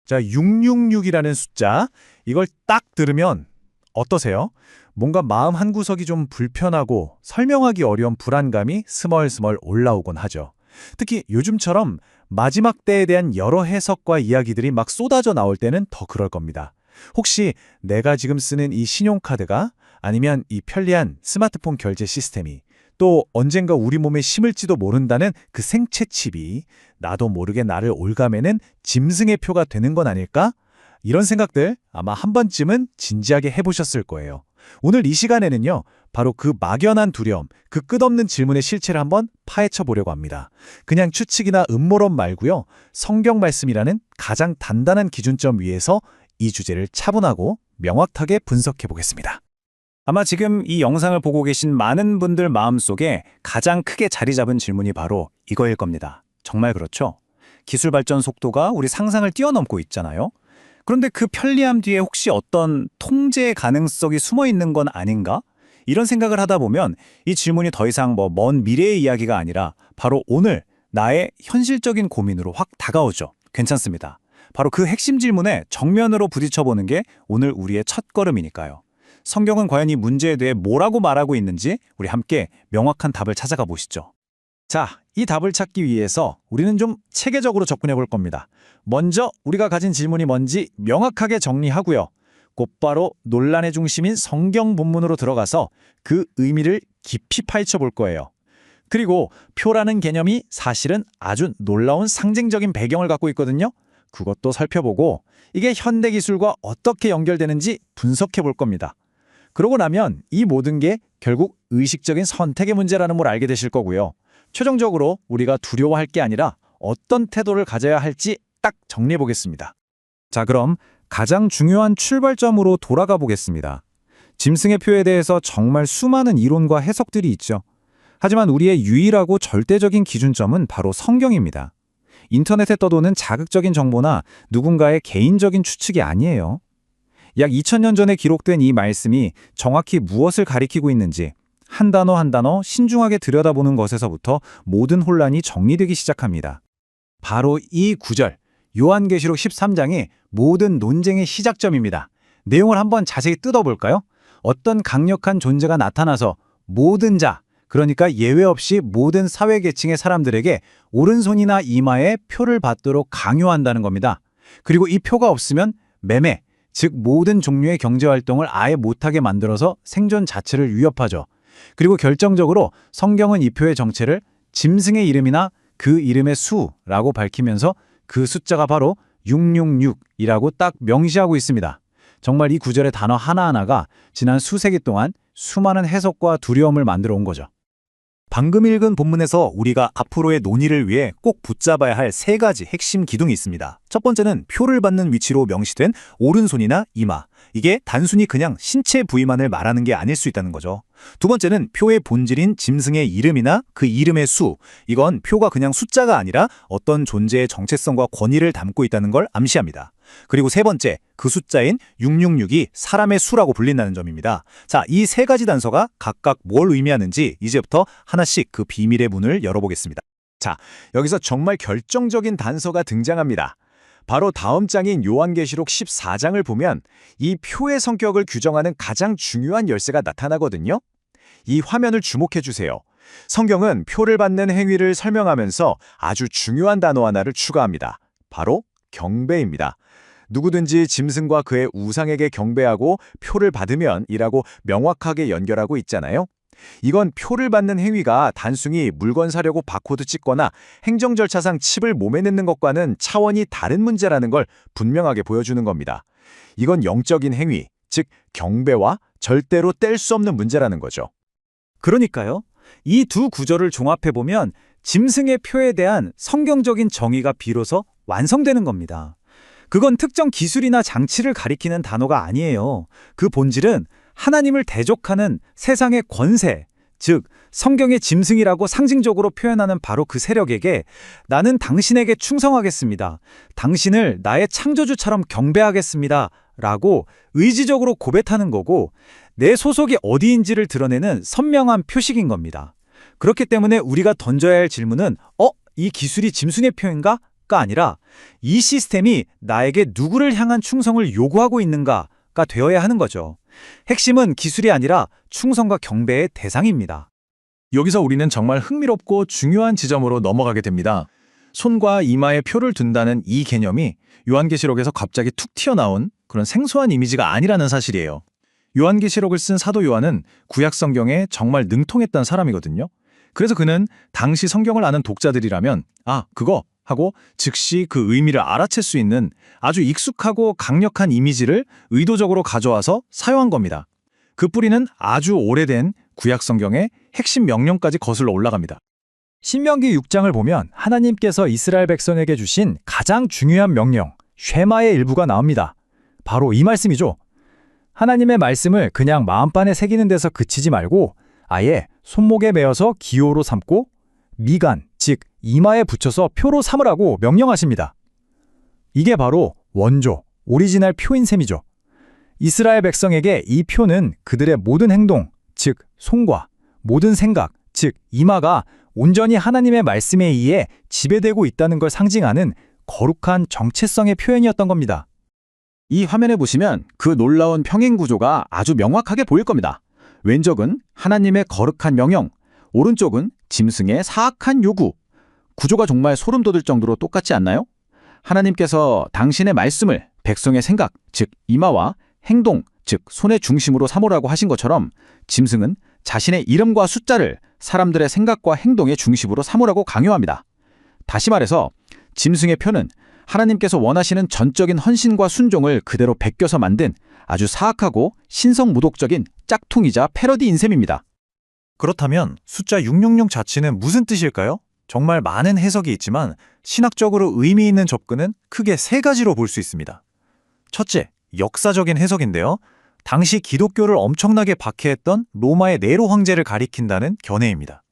자, 666이라는 숫자, 이걸 딱 들으면 어떠세요? 뭔가 마음 한구석이 좀 불편하고 설명하기 어려운 불안감이 스멀스멀 올라오곤 하죠. 특히 요즘처럼 마지막 때에 대한 여러 해석과 이야기들이 막 쏟아져 나올 때는 더 그럴 겁니다. 혹시 내가 지금 쓰는 이 신용카드가 아니면 이 편리한 스마트폰 결제 시스템이 또 언젠가 우리 몸에 심을지도 모른다는 그 생체 칩이 나도 모르게 나를 올가매는 짐승의 표가 되는 건 아닐까? 이런 생각들 아마 한 번쯤은 진지하게 해보셨을 거예요. 오늘 이 시간에는요, 바로 그 막연한 두려움, 그 끝없는 질문의 실체를 한번 파헤쳐 보려고 합니다. 그냥 추측이나 음모론 말고요, 성경 말씀이라는 가장 단단한 기준점 위에서 이 주제를 차분하고 명확하게 분석해 보겠습니다. 아마 지금 이 영상을 보고 계신 많은 분들 마음속에 가장 크게 자리 잡은 질문이 바로 이거일 겁니다. 정말 그렇죠? 기술 발전 속도가 우리 상상을 뛰어넘고 있잖아요. 그런데 그 편리함 뒤에 혹시 어떤 통제 가능성이 숨어 있는 건 아닌가? 이런 생각을 하다 보면 이 질문이 더 이상 먼 미래의 이야기가 아니라 바로 오늘 나의 현실적인 고민으로 확 다가오죠. 괜찮습니다. 바로 그 핵심 질문에 정면으로 부딪혀보는 게 오늘 우리의 첫 걸음이니까요. 성경은 과연 이 문제에 대해 뭐라고 말하고 있는지 우리 함께 명확한 답을 찾아가 보시죠. 자, 이 답을 찾기 위해서 우리는 좀 체계적으로 접근해 볼 겁니다. 먼저 우리가 가진 질문이 뭔지 명확하게 정리하고요. 곧바로 논란의 중심인 성경 본문으로 들어가서 그 의미를 깊이 파헤쳐 볼 거예요. 그리고 표라는 개념이 사실은 아주 놀라운 상징적인 배경을 갖고 있거든요. 그것도 살펴보고 이게 현대 기술과 어떻게 연결되는지 분석해 볼 겁니다. 그러고 나면 이 모든 게 결국 의식적인 선택의 문제라는 걸 알게 되실 거고요. 최종적으로 우리가 두려워할 게 아니라 어떤 태도를 가져야 할지 딱 정리해 보겠습니다. 자, 그럼 가장 중요한 출발점으로 돌아가 보겠습니다. 짐승의 표에 대해서 정말 수많은 이론과 해석들이 있죠. 하지만 우리의 유일하고 절대적인 기준점은 바로 성경입니다. 인터넷에 떠도는 자극적인 정보나 누군가의 개인적인 추측이 아니에요. 약 2000년 전에 기록된 이 말씀이 정확히 무엇을 가리키고 있는지 한 단어 한 단어 신중하게 들여다보는 것에서부터 모든 혼란이 정리되기 시작합니다. 바로 이 구절, 요한계시록 13장이 모든 논쟁의 시작점입니다. 내용을 한번 자세히 뜯어볼까요? 어떤 강력한 존재가 나타나서 모든 자, 그러니까 예외 없이 모든 사회계층의 사람들에게 오른손이나 이마에 표를 받도록 강요한다는 겁니다. 그리고 이 표가 없으면 매매, 즉 모든 종류의 경제활동을 아예 못하게 만들어서 생존 자체를 위협하죠. 그리고 결정적으로 성경은 이 표의 정체를 짐승의 이름이나 그 이름의 수라고 밝히면서 그 숫자가 바로 666이라고 딱 명시하고 있습니다. 정말 이 구절의 단어 하나하나가 지난 수세기 동안 수많은 해석과 두려움을 만들어 온 거죠. 방금 읽은 본문에서 우리가 앞으로의 논의를 위해 꼭 붙잡아야 할 세 가지 핵심 기둥이 있습니다. 첫 번째는 표를 받는 위치로 명시된 오른손이나 이마. 이게 단순히 그냥 신체 부위만을 말하는 게 아닐 수 있다는 거죠. 두 번째는 표의 본질인 짐승의 이름이나 그 이름의 수. 이건 표가 그냥 숫자가 아니라 어떤 존재의 정체성과 권위를 담고 있다는 걸 암시합니다. 그리고 세 번째, 그 숫자인 666이 사람의 수라고 불린다는 점입니다. 자, 이 세 가지 단서가 각각 뭘 의미하는지 이제부터 하나씩 그 비밀의 문을 열어보겠습니다. 자, 여기서 정말 결정적인 단서가 등장합니다. 바로 다음 장인 요한계시록 14장을 보면 이 표의 성격을 규정하는 가장 중요한 열쇠가 나타나거든요. 이 화면을 주목해 주세요. 성경은 표를 받는 행위를 설명하면서 아주 중요한 단어 하나를 추가합니다. 바로 경배입니다. 누구든지 짐승과 그의 우상에게 경배하고 표를 받으면 이라고 명확하게 연결하고 있잖아요. 이건 표를 받는 행위가 단순히 물건 사려고 바코드 찍거나 행정 절차상 칩을 몸에 넣는 것과는 차원이 다른 문제라는 걸 분명하게 보여주는 겁니다. 이건 영적인 행위, 즉 경배와 절대로 뗄 수 없는 문제라는 거죠. 그러니까요. 이 두 구절을 종합해보면 짐승의 표에 대한 성경적인 정의가 비로소 완성되는 겁니다. 그건 특정 기술이나 장치를 가리키는 단어가 아니에요. 그 본질은 하나님을 대적하는 세상의 권세, 즉 성경의 짐승이라고 상징적으로 표현하는 바로 그 세력에게 나는 당신에게 충성하겠습니다. 당신을 나의 창조주처럼 경배하겠습니다. 라고 의지적으로 고백하는 거고 내 소속이 어디인지를 드러내는 선명한 표식인 겁니다. 그렇기 때문에 우리가 던져야 할 질문은 이 기술이 짐승의 표인가? 가 아니라 이 시스템이 나에게 누구를 향한 충성을 요구하고 있는가가 되어야 하는 거죠. 핵심은 기술이 아니라 충성과 경배의 대상입니다. 여기서 우리는 정말 흥미롭고 중요한 지점으로 넘어가게 됩니다. 손과 이마에 표를 둔다는 이 개념이 요한계시록에서 갑자기 툭 튀어나온 그런 생소한 이미지가 아니라는 사실이에요. 요한계시록을 쓴 사도 요한은 구약 성경에 정말 능통했던 사람이거든요. 그래서 그는 당시 성경을 아는 독자들이라면 그거 하고 즉시 그 의미를 알아챌 수 있는 아주 익숙하고 강력한 이미지를 의도적으로 가져와서 사용한 겁니다. 그 뿌리는 아주 오래된 구약 성경의 핵심 명령까지 거슬러 올라갑니다. 신명기 6장을 보면 하나님께서 이스라엘 백성에게 주신 가장 중요한 명령, 쉐마의 일부가 나옵니다. 바로 이 말씀이죠. 하나님의 말씀을 그냥 마음판에 새기는 데서 그치지 말고 아예 손목에 메어서 기호로 삼고 미간, 즉 이마에 붙여서 표로 삼으라고 명령하십니다. 이게 바로 원조, 오리지널 표인 셈이죠. 이스라엘 백성에게 이 표는 그들의 모든 행동, 즉 손과 모든 생각, 즉 이마가 온전히 하나님의 말씀에 의해 지배되고 있다는 걸 상징하는 거룩한 정체성의 표현이었던 겁니다. 이 화면에 보시면 그 놀라운 평행 구조가 아주 명확하게 보일 겁니다. 왼쪽은 하나님의 거룩한 명령, 오른쪽은 짐승의 사악한 요구. 구조가 정말 소름 돋을 정도로 똑같지 않나요? 하나님께서 당신의 말씀을 백성의 생각, 즉 이마와 행동, 즉 손의 중심으로 삼으라고 하신 것처럼 짐승은 자신의 이름과 숫자를 사람들의 생각과 행동의 중심으로 삼으라고 강요합니다. 다시 말해서 짐승의 표는 하나님께서 원하시는 전적인 헌신과 순종을 그대로 베껴서 만든 아주 사악하고 신성모독적인 짝퉁이자 패러디 인셈입니다. 그렇다면 숫자 666 자체는 무슨 뜻일까요? 정말 많은 해석이 있지만 신학적으로 의미 있는 접근은 크게 세 가지로 볼 수 있습니다. 첫째, 역사적인 해석인데요. 당시 기독교를 엄청나게 박해했던 로마의 네로 황제를 가리킨다는 견해입니다.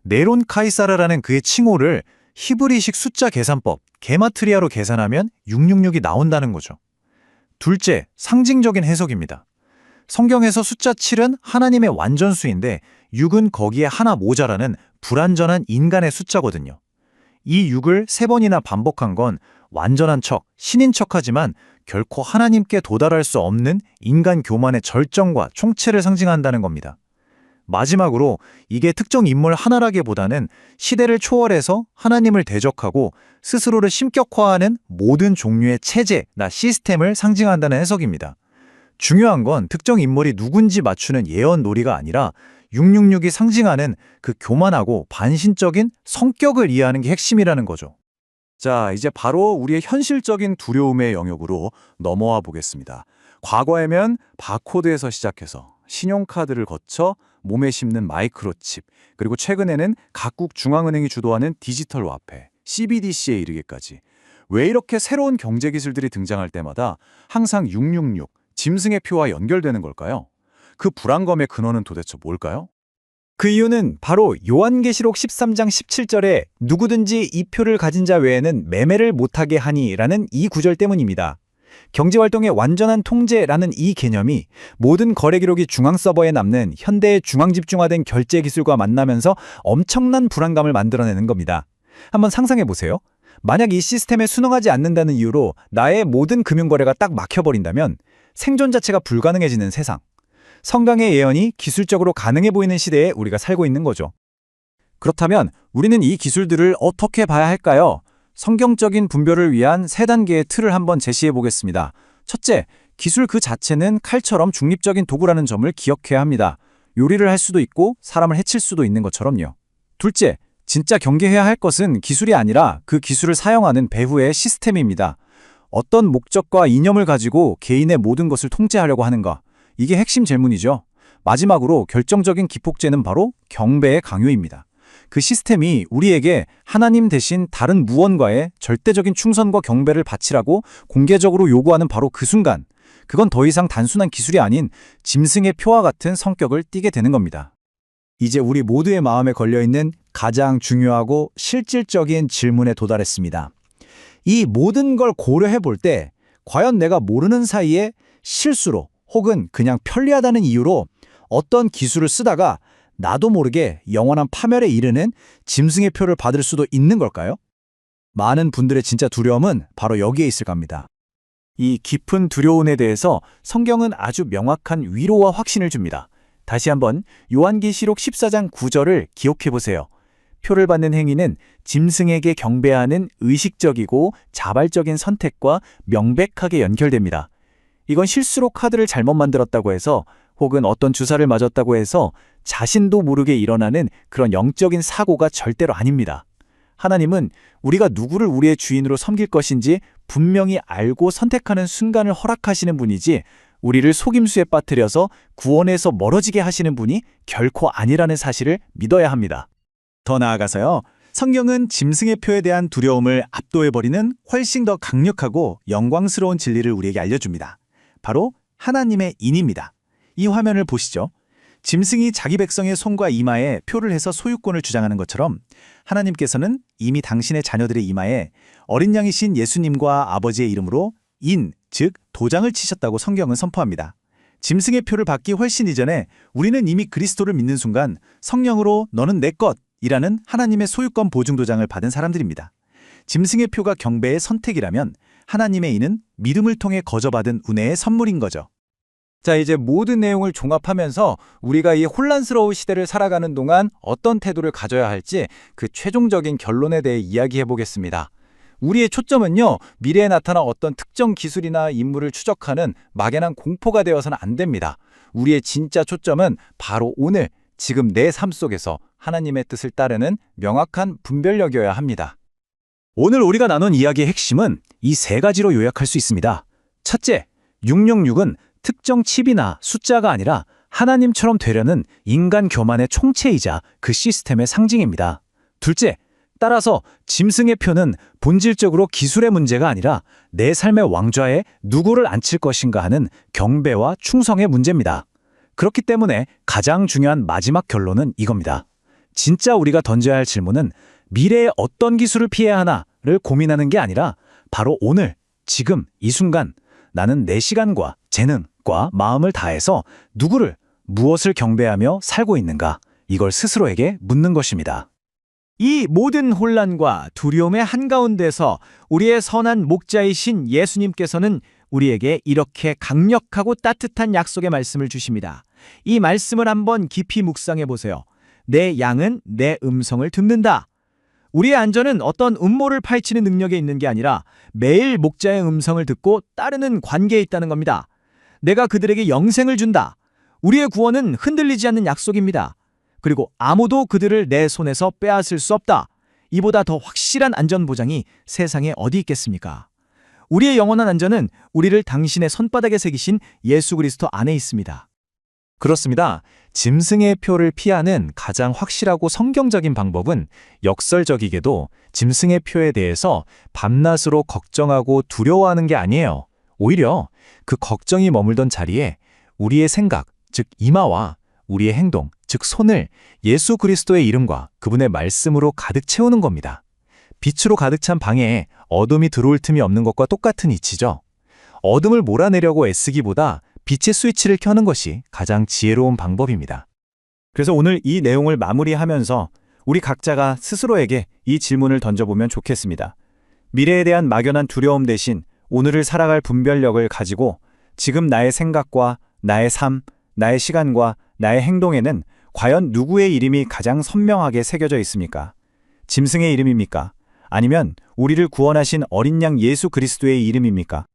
네론 카이사르라는 그의 칭호를 히브리식 숫자 계산법, 게마트리아로 계산하면 666이 나온다는 거죠. 둘째, 상징적인 해석입니다. 성경에서 숫자 7은 하나님의 완전수인데 6은 거기에 하나 모자라는 불완전한 인간의 숫자거든요. 이 6을 3번이나 반복한 건 완전한 척, 신인 척하지만 결코 하나님께 도달할 수 없는 인간 교만의 절정과 총체를 상징한다는 겁니다. 마지막으로 이게 특정 인물 하나라기보다는 시대를 초월해서 하나님을 대적하고 스스로를 신격화하는 모든 종류의 체제나 시스템을 상징한다는 해석입니다. 중요한 건 특정 인물이 누군지 맞추는 예언 놀이가 아니라 666이 상징하는 그 교만하고 반신적인 성격을 이해하는 게 핵심이라는 거죠. 자, 이제 바로 우리의 현실적인 두려움의 영역으로 넘어와 보겠습니다. 과거에면 바코드에서 시작해서 신용카드를 거쳐 몸에 심는 마이크로칩, 그리고 최근에는 각국 중앙은행이 주도하는 디지털 화폐, CBDC에 이르기까지 왜 이렇게 새로운 경제 기술들이 등장할 때마다 항상 666, 짐승의 표와 연결되는 걸까요? 그 불안감의 근원은 도대체 뭘까요? 그 이유는 바로 요한계시록 13장 17절에 누구든지 이 표를 가진 자 외에는 매매를 못하게 하니라는 이 구절 때문입니다. 경제활동의 완전한 통제라는 이 개념이 모든 거래 기록이 중앙 서버에 남는 현대의 중앙 집중화된 결제 기술과 만나면서 엄청난 불안감을 만들어내는 겁니다. 한번 상상해 보세요. 만약 이 시스템에 순응하지 않는다는 이유로 나의 모든 금융거래가 딱 막혀버린다면 생존 자체가 불가능해지는 세상. 성경의 예언이 기술적으로 가능해 보이는 시대에 우리가 살고 있는 거죠. 그렇다면 우리는 이 기술들을 어떻게 봐야 할까요? 성경적인 분별을 위한 3단계의 틀을 한번 제시해 보겠습니다. 첫째, 기술 그 자체는 칼처럼 중립적인 도구라는 점을 기억해야 합니다. 요리를 할 수도 있고 사람을 해칠 수도 있는 것처럼요. 둘째, 진짜 경계해야 할 것은 기술이 아니라 그 기술을 사용하는 배후의 시스템입니다. 어떤 목적과 이념을 가지고 개인의 모든 것을 통제하려고 하는가? 이게 핵심 질문이죠. 마지막으로 결정적인 기폭제는 바로 경배의 강요입니다. 그 시스템이 우리에게 하나님 대신 다른 무언가에 절대적인 충성과 경배를 바치라고 공개적으로 요구하는 바로 그 순간, 그건 더 이상 단순한 기술이 아닌 짐승의 표와 같은 성격을 띠게 되는 겁니다. 이제 우리 모두의 마음에 걸려있는 가장 중요하고 실질적인 질문에 도달했습니다. 이 모든 걸 고려해 볼 때 과연 내가 모르는 사이에 실수로 혹은 그냥 편리하다는 이유로 어떤 기술을 쓰다가 나도 모르게 영원한 파멸에 이르는 짐승의 표를 받을 수도 있는 걸까요? 많은 분들의 진짜 두려움은 바로 여기에 있을 겁니다. 이 깊은 두려움에 대해서 성경은 아주 명확한 위로와 확신을 줍니다. 다시 한번 요한계시록 14장 9절을 기억해 보세요. 표를 받는 행위는 짐승에게 경배하는 의식적이고 자발적인 선택과 명백하게 연결됩니다. 이건 실수로 카드를 잘못 만들었다고 해서 혹은 어떤 주사를 맞았다고 해서 자신도 모르게 일어나는 그런 영적인 사고가 절대로 아닙니다. 하나님은 우리가 누구를 우리의 주인으로 섬길 것인지 분명히 알고 선택하는 순간을 허락하시는 분이지 우리를 속임수에 빠뜨려서 구원에서 멀어지게 하시는 분이 결코 아니라는 사실을 믿어야 합니다. 더 나아가서요. 성경은 짐승의 표에 대한 두려움을 압도해버리는 훨씬 더 강력하고 영광스러운 진리를 우리에게 알려줍니다. 바로 하나님의 인입니다. 이 화면을 보시죠. 짐승이 자기 백성의 손과 이마에 표를 해서 소유권을 주장하는 것처럼 하나님께서는 이미 당신의 자녀들의 이마에 어린 양이신 예수님과 아버지의 이름으로 인, 즉 도장을 치셨다고 성경은 선포합니다. 짐승의 표를 받기 훨씬 이전에 우리는 이미 그리스도를 믿는 순간 성령으로 너는 내 것이라는 하나님의 소유권 보증 도장을 받은 사람들입니다. 짐승의 표가 경배의 선택이라면 하나님의 인은 믿음을 통해 거저받은 은혜의 선물인 거죠. 자, 이제 모든 내용을 종합하면서 우리가 이 혼란스러운 시대를 살아가는 동안 어떤 태도를 가져야 할지 그 최종적인 결론에 대해 이야기해 보겠습니다. 우리의 초점은요, 미래에 나타날 어떤 특정 기술이나 인물을 추적하는 막연한 공포가 되어서는 안 됩니다. 우리의 진짜 초점은 바로 오늘, 지금 내 삶 속에서 하나님의 뜻을 따르는 명확한 분별력이어야 합니다. 오늘 우리가 나눈 이야기의 핵심은 이 세 가지로 요약할 수 있습니다. 첫째, 666은 특정 칩이나 숫자가 아니라 하나님처럼 되려는 인간 교만의 총체이자 그 시스템의 상징입니다. 둘째, 따라서 짐승의 표는 본질적으로 기술의 문제가 아니라 내 삶의 왕좌에 누구를 앉힐 것인가 하는 경배와 충성의 문제입니다. 그렇기 때문에 가장 중요한 마지막 결론은 이겁니다. 진짜 우리가 던져야 할 질문은 미래에 어떤 기술을 피해야 하나를 고민하는 게 아니라 바로 오늘, 지금, 이 순간 나는 내 시간과 재능과 마음을 다해서 누구를, 무엇을 경배하며 살고 있는가, 이걸 스스로에게 묻는 것입니다. 이 모든 혼란과 두려움의 한가운데서 우리의 선한 목자이신 예수님께서는 우리에게 이렇게 강력하고 따뜻한 약속의 말씀을 주십니다. 이 말씀을 한번 깊이 묵상해 보세요. 내 양은 내 음성을 듣는다. 우리의 안전은 어떤 음모를 파헤치는 능력에 있는 게 아니라 매일 목자의 음성을 듣고 따르는 관계에 있다는 겁니다. 내가 그들에게 영생을 준다. 우리의 구원은 흔들리지 않는 약속입니다. 그리고 아무도 그들을 내 손에서 빼앗을 수 없다. 이보다 더 확실한 안전보장이 세상에 어디 있겠습니까? 우리의 영원한 안전은 우리를 당신의 손바닥에 새기신 예수 그리스도 안에 있습니다. 그렇습니다. 짐승의 표를 피하는 가장 확실하고 성경적인 방법은 역설적이게도 짐승의 표에 대해서 밤낮으로 걱정하고 두려워하는 게 아니에요. 오히려 그 걱정이 머물던 자리에 우리의 생각, 즉 이마와 우리의 행동, 즉 손을 예수 그리스도의 이름과 그분의 말씀으로 가득 채우는 겁니다. 빛으로 가득 찬 방에 어둠이 들어올 틈이 없는 것과 똑같은 이치죠. 어둠을 몰아내려고 애쓰기보다 빛의 스위치를 켜는 것이 가장 지혜로운 방법입니다. 그래서 오늘 이 내용을 마무리하면서 우리 각자가 스스로에게 이 질문을 던져보면 좋겠습니다. 미래에 대한 막연한 두려움 대신 오늘을 살아갈 분별력을 가지고 지금 나의 생각과 나의 삶, 나의 시간과 나의 행동에는 과연 누구의 이름이 가장 선명하게 새겨져 있습니까? 짐승의 이름입니까? 아니면 우리를 구원하신 어린 양 예수 그리스도의 이름입니까?